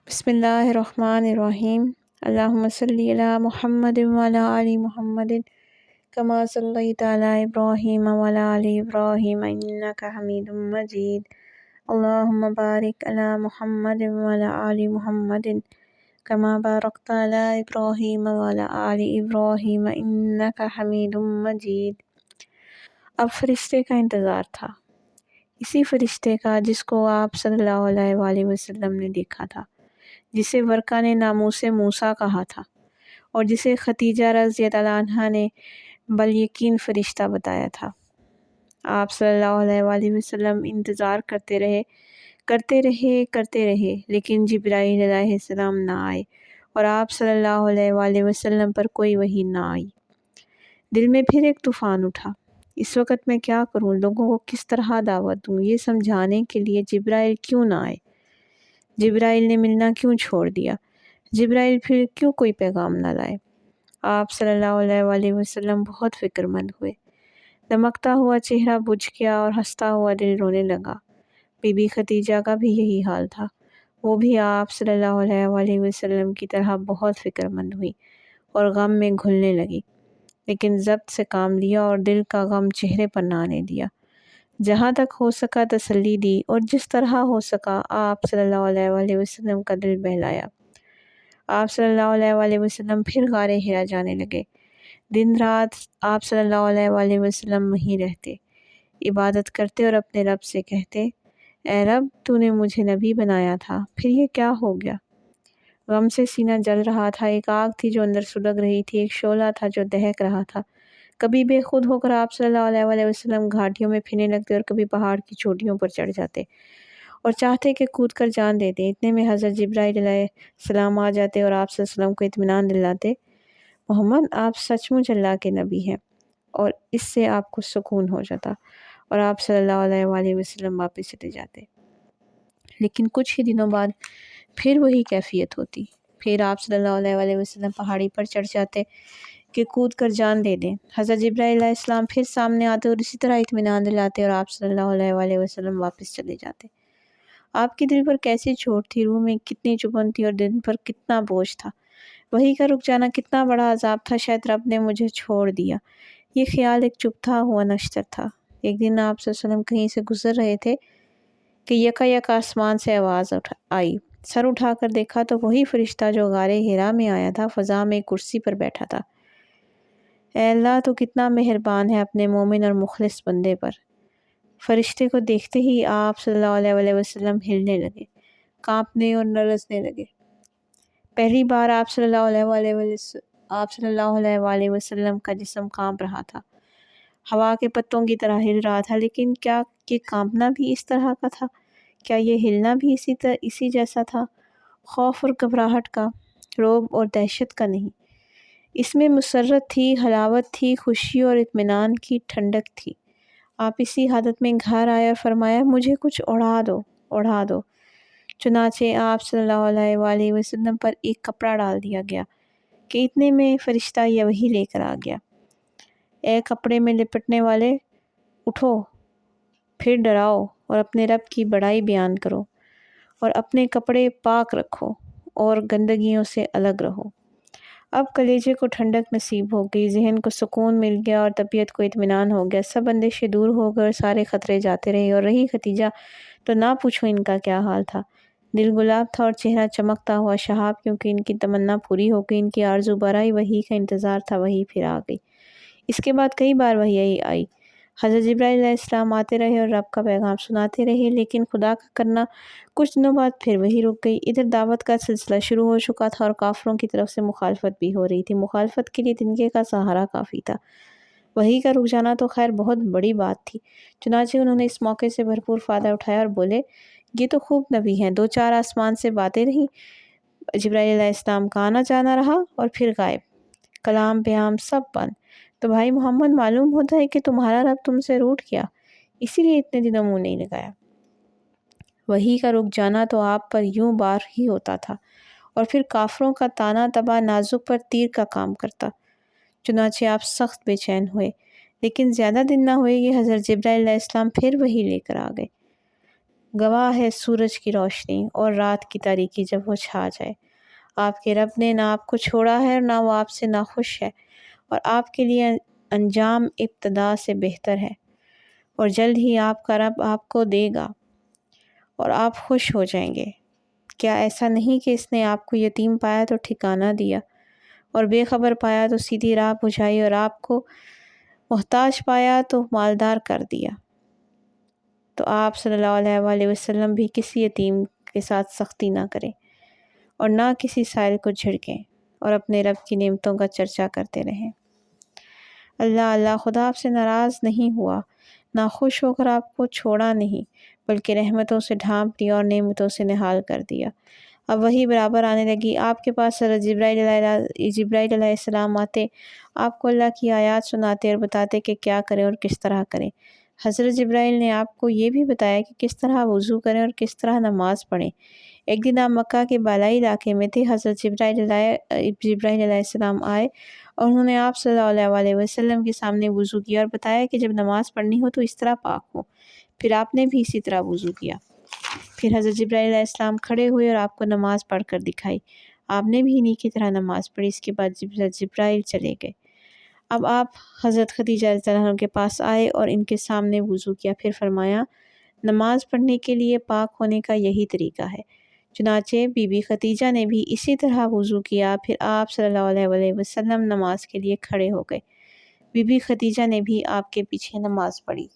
بسم اللہ الرحمن الرحیم۔ اللہم صلی علی محمد وعلی آل محمد کما صلیت علی ابراہیم وعلی آل ابراہیم انک حمید مجید۔ اللہم بارک علی محمد وعلی آل محمد کما بارکت علی ابراہیم وعلی آل ابراہیم انک حمید مجید۔ اب فرشتے کا انتظار تھا، اسی فرشتے کا جس کو آپ صلی اللہ علیہ وآلہ وسلم نے دیکھا تھا، جسے ورقہ نے ناموس موسیٰ کہا تھا، اور جسے خدیجہ رضی اللہ عنہا نے بالیقین فرشتہ بتایا تھا۔ آپ صلی اللہ علیہ وآلہ وسلم انتظار کرتے رہے لیکن جبرائیل علیہ السلام نہ آئے، اور آپ صلی اللہ علیہ وآلہ وسلم پر کوئی وحی نہ آئی۔ دل میں پھر ایک طوفان اٹھا، اس وقت میں کیا کروں، لوگوں کو کس طرح دعوت دوں، یہ سمجھانے کے لیے جبرائیل کیوں نہ آئے، جبرائیل نے ملنا کیوں چھوڑ دیا، جبرائیل پھر کیوں کوئی پیغام نہ لائے۔ آپ صلی اللہ علیہ وآلہ وسلم بہت فکر مند ہوئے، دمکتا ہوا چہرہ بجھ گیا اور ہنستا ہوا دل رونے لگا۔ بی بی خدیجہ کا بھی یہی حال تھا، وہ بھی آپ صلی اللہ علیہ وآلہ وسلم کی طرح بہت فکر مند ہوئی اور غم میں گھلنے لگی، لیکن ضبط سے کام لیا اور دل کا غم چہرے پر نہ آنے دیا۔ جہاں تک ہو سکا تسلی دی، اور جس طرح ہو سکا آپ صلی اللہ علیہ وآلہ وسلم کا دل بہلایا۔ آپ صلی اللہ علیہ وآلہ وسلم پھر غار حرا جانے لگے۔ دن رات آپ صلی اللہ علیہ وآلہ وسلم وہیں رہتے، عبادت کرتے اور اپنے رب سے کہتے، اے رب، تو نے مجھے نبی بنایا تھا، پھر یہ کیا ہو گیا؟ غم سے سینہ جل رہا تھا، ایک آگ تھی جو اندر سلگ رہی تھی، ایک شعلہ تھا جو دہک رہا تھا۔ کبھی بے خود ہو کر آپ صلی اللہ علیہ وآلہ وسلم گھاٹیوں میں پھرنے لگتے اور کبھی پہاڑ کی چوٹیوں پر چڑھ جاتے اور چاہتے کہ کود کر جان دیتے۔ اتنے میں حضرت جبرائیل علیہ السلام آ جاتے اور آپ صلی اللہ علیہ وسلم کو اطمینان دلاتے، محمد، آپ سچ مچ اللہ کے نبی ہیں، اور اس سے آپ کو سکون ہو جاتا اور آپ صلی اللہ علیہ وآلہ وسلم واپس چلے جاتے۔ لیکن کچھ ہی دنوں بعد پھر وہی کیفیت ہوتی، پھر آپ صلی اللہ علیہ وآلہ وسلم پہاڑی پر چڑھ جاتے کہ کود کر جان دے دیں۔ حضرت جبرائیل علیہ السلام پھر سامنے آتے اور اسی طرح اطمینان دلاتے اور آپ صلی اللہ علیہ وآلہ وسلم واپس چلے جاتے۔ آپ کے دل پر کیسی چوٹ تھی، روح میں کتنی چبھن تھی اور دل پر کتنا بوجھ تھا۔ وحی کا رک جانا کتنا بڑا عذاب تھا، شاید رب نے مجھے چھوڑ دیا، یہ خیال ایک چبھتا ہوا نشتر تھا۔ ایک دن آپ صلی اللہ علیہ وسلم کہیں سے گزر رہے تھے کہ یک آسمان سے آواز آئی۔ سر اٹھا کر دیکھا تو وہی فرشتہ جو غار حرا میں آیا تھا فضا میں ایک کرسی پر بیٹھا تھا۔ اے اللہ، تو کتنا مہربان ہے اپنے مومن اور مخلص بندے پر۔ فرشتے کو دیکھتے ہی آپ صلی اللہ علیہ وآلہ وسلم ہلنے لگے، کانپنے اور لرزنے لگے۔ پہلی بار آپ صلی اللہ علیہ وآلہ وسلم کا جسم کانپ رہا تھا، ہوا کے پتوں کی طرح ہل رہا تھا، لیکن کیا یہ کانپنا بھی اس طرح کا تھا؟ کیا یہ ہلنا بھی اسی جیسا تھا؟ خوف اور گھبراہٹ کا، رعب اور دہشت کا نہیں، اس میں مسرت تھی، حلاوت تھی، خوشی اور اطمینان کی ٹھنڈک تھی۔ آپ اسی حالت میں گھر آئے اور فرمایا، مجھے کچھ اڑا دو۔ چنانچہ آپ صلی اللہ علیہ وآلہ وسلم پر ایک کپڑا ڈال دیا گیا کہ اتنے میں فرشتہ یہ وحی لے کر آ گیا، اے کپڑے میں لپٹنے والے، اٹھو، پھر ڈراؤ اور اپنے رب کی بڑائی بیان کرو، اور اپنے کپڑے پاک رکھو اور گندگیوں سے الگ رہو۔ اب کلیجے کو ٹھنڈک نصیب ہو گئی، ذہن کو سکون مل گیا اور طبیعت کو اطمینان ہو گیا، سب اندیشے دور ہو گئے اور سارے خطرے جاتے رہے۔ اور رہی خدیجہ تو نہ پوچھو ان کا کیا حال تھا، دل گلاب تھا اور چہرہ چمکتا ہوا شہاب، کیونکہ ان کی تمنا پوری ہو گئی، ان کی آرزو برآئی، وحی کا انتظار تھا، وحی پھر آ گئی۔ اس کے بعد کئی بار وحی آئی، حضرت جبرائیل علیہ السلام آتے رہے اور رب کا پیغام سناتے رہے، لیکن خدا کا کرنا کچھ دنوں بعد پھر وحی رک گئی۔ ادھر دعوت کا سلسلہ شروع ہو چکا تھا اور کافروں کی طرف سے مخالفت بھی ہو رہی تھی۔ مخالفت کے لیے تنکے کا سہارا کافی تھا، وحی کا رک جانا تو خیر بہت بڑی بات تھی۔ چنانچہ انہوں نے اس موقع سے بھرپور فائدہ اٹھایا اور بولے، یہ تو خوب نبی ہیں، دو چار آسمان سے باتیں رہیں، جبرائیل علیہ السلام کا آنا جانا رہا اور پھر غائب، کلام پیام سب بند، تو بھائی محمد، معلوم ہوتا ہے کہ تمہارا رب تم سے روٹھ گیا، اسی لیے اتنے دنوں منہ نہیں لگایا۔ وحی کا رک جانا تو آپ پر یوں بار ہی ہوتا تھا، اور پھر کافروں کا تانا تباہ نازک پر تیر کا کام کرتا۔ چنانچہ آپ سخت بے چین ہوئے، لیکن زیادہ دن نہ ہوئے کہ حضرت جبرائیل علیہ السلام پھر وحی لے کر آ گئے۔ گواہ ہے سورج کی روشنی اور رات کی تاریکی جب وہ چھا جائے۔ آپ کے رب نے نہ آپ کو چھوڑا ہے اور نہ وہ آپ سے ناخوش ہے، اور آپ کے لیے انجام ابتدا سے بہتر ہے، اور جلد ہی آپ کا رب آپ کو دے گا اور آپ خوش ہو جائیں گے۔ کیا ایسا نہیں کہ اس نے آپ کو یتیم پایا تو ٹھکانہ دیا، اور بے خبر پایا تو سیدھی راہ بجھائی، اور آپ کو محتاج پایا تو مالدار کر دیا؟ تو آپ صلی اللہ علیہ وآلہ وسلم بھی کسی یتیم کے ساتھ سختی نہ کریں اور نہ کسی سائل کو جھڑکیں، اور اپنے رب کی نعمتوں کا چرچا کرتے رہیں۔ اللہ خدا آپ سے ناراض نہیں ہوا، ناخوش ہو کر آپ کو چھوڑا نہیں، بلکہ رحمتوں سے ڈھانپ لیا اور نعمتوں سے نہال کر دیا۔ اب وہی برابر آنے لگی، آپ کے پاس حضرت جبرائیل علیہ السلام آتے، آپ کو اللہ کی آیات سناتے اور بتاتے کہ کیا کریں اور کس طرح کریں۔ حضرت جبرائیل نے آپ کو یہ بھی بتایا کہ کس طرح وضو کریں اور کس طرح نماز پڑھیں۔ ایک دن آپ مکہ کے بالائی علاقے میں تھے، حضرت جبرائیل علیہ السلام آئے اور انہوں نے آپ صلی اللہ علیہ وآلہ وسلم کے سامنے وضو کیا اور بتایا کہ جب نماز پڑھنی ہو تو اس طرح پاک ہو۔ پھر آپ نے بھی اسی طرح وضو کیا۔ پھر حضرت جبرائیل علیہ السلام کھڑے ہوئے اور آپ کو نماز پڑھ کر دکھائی۔ آپ نے بھی انہی کی طرح نماز پڑھی۔ اس کے بعد حضرت جبرائیل چلے گئے۔ اب آپ حضرت خدیجہ رضی اللہ عنہا کے پاس آئے اور ان کے سامنے وضو کیا، پھر فرمایا نماز پڑھنے کے لیے پاک ہونے کا یہی طریقہ ہے۔ چنانچہ بی بی خدیجہ نے بھی اسی طرح وضو کیا، پھر آپ صلی اللہ علیہ وآلہ وسلم نماز کے لیے کھڑے ہو گئے۔ بی بی خدیجہ نے بھی آپ کے پیچھے نماز پڑھی۔